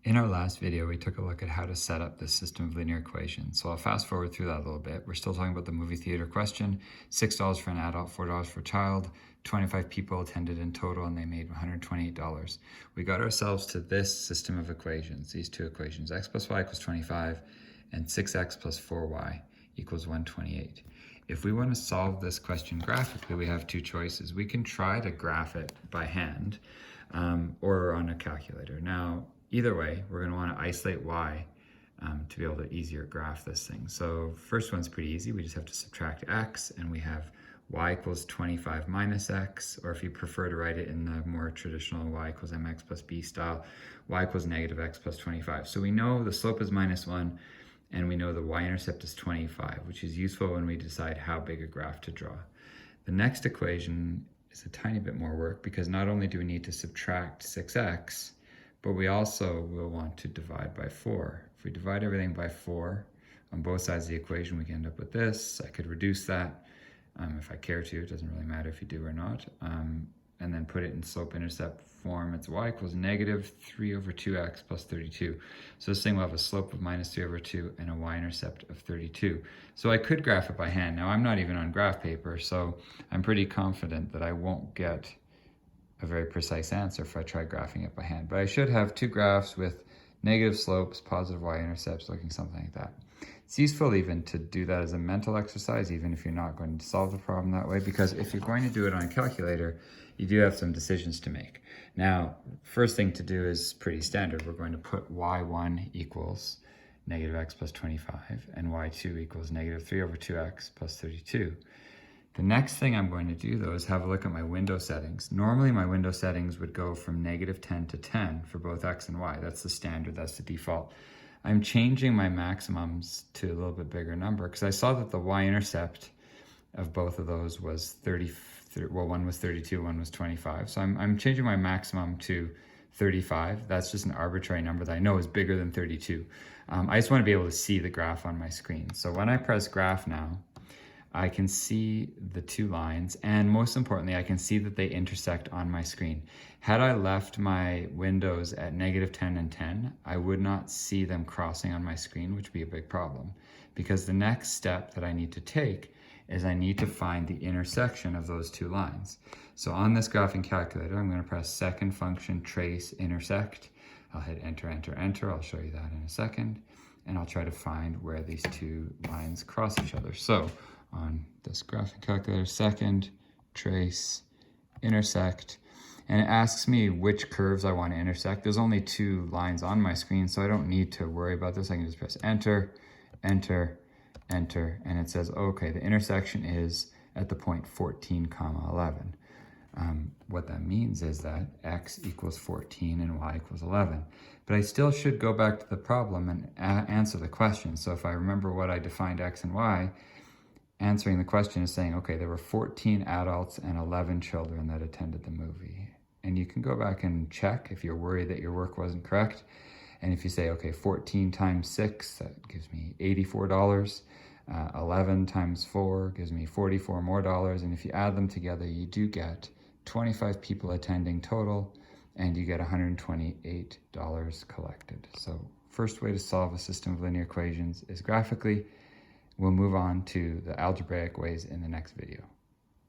In our last video, we took a look at how to set up this system of linear equations. So I'll fast forward through that a little bit. We're still talking about the movie theater question. $6 for an adult, $4 for a child. 25 people attended in total and they made $128. We got ourselves to this system of equations, these two equations, x plus y equals 25 and 6x plus 4y equals 128. If we want to solve this question graphically, we have two choices. We can try to graph it by hand or on a calculator. Now, either way, we're going to want to isolate y to be able to easier graph this thing. So first one's pretty easy. We just have to subtract x, and we have y equals 25 minus x, or if you prefer to write it in the more traditional y equals mx plus b style, y equals negative x plus 25. So we know the slope is -1, and we know the y-intercept is 25, which is useful when we decide how big a graph to draw. The next equation is a tiny bit more work, because not only do we need to subtract 6x, but we also will want to divide by 4. If we divide everything by 4 on both sides of the equation, we can end up with this. I could reduce that if I care to. It doesn't really matter if you do or not. And then put it in slope-intercept form. It's y equals negative 3 over 2x plus 32. So this thing will have a slope of minus 3 over 2 and a y-intercept of 32. So I could graph it by hand. Now, I'm not even on graph paper, so I'm pretty confident that I won't get a very precise answer if I try graphing it by hand. But I should have two graphs with negative slopes, positive y-intercepts, looking something like that. It's useful even to do that as a mental exercise, even if you're not going to solve the problem that way, because if you're going to do it on a calculator, you do have some decisions to make. Now, first thing to do is pretty standard. We're going to put y1 equals negative x plus 25, and y2 equals negative 3 over 2x plus 32. The next thing I'm going to do, though, is have a look at my window settings. Normally, my window settings would go from negative 10 to 10 for both x and y. That's the standard, that's the default. I'm changing my maximums to a little bit bigger number because I saw that the y-intercept of both of those was 30, well, one was 32, one was 25. So I'm changing my maximum to 35. That's just an arbitrary number that I know is bigger than 32. I just want to be able to see the graph on my screen. So when I press graph now, I can see the two lines, and most importantly, I can see that they intersect on my screen. Had I left my windows at negative 10 and 10, I would not see them crossing on my screen, which would be a big problem, because the next step that I need to take is I need to find the intersection of those two lines. So on this graphing calculator, I'm going to press second function trace intersect. I'll hit enter, enter, enter. I'll show you that in a second, and I'll try to find where these two lines cross each other. So on this graphing calculator, second, trace, intersect, and it asks me which curves I want to intersect. There's only two lines on my screen, so I don't need to worry about this. I can just press enter, enter, enter, and it says, okay, the intersection is at the point 14, 11. What that means is that x equals 14 and y equals 11. But I still should go back to the problem and answer the question. So if I remember what I defined x and y, answering the question is saying, okay, there were 14 adults and 11 children that attended the movie. And you can go back and check if you're worried that your work wasn't correct. And if you say, okay, 14 times 6, that gives me $84. 11 times 4 gives me $44 more. And if you add them together, you do get 25 people attending total, and you get $128 collected. So first way to solve a system of linear equations is graphically. We'll move on to the algebraic ways in the next video.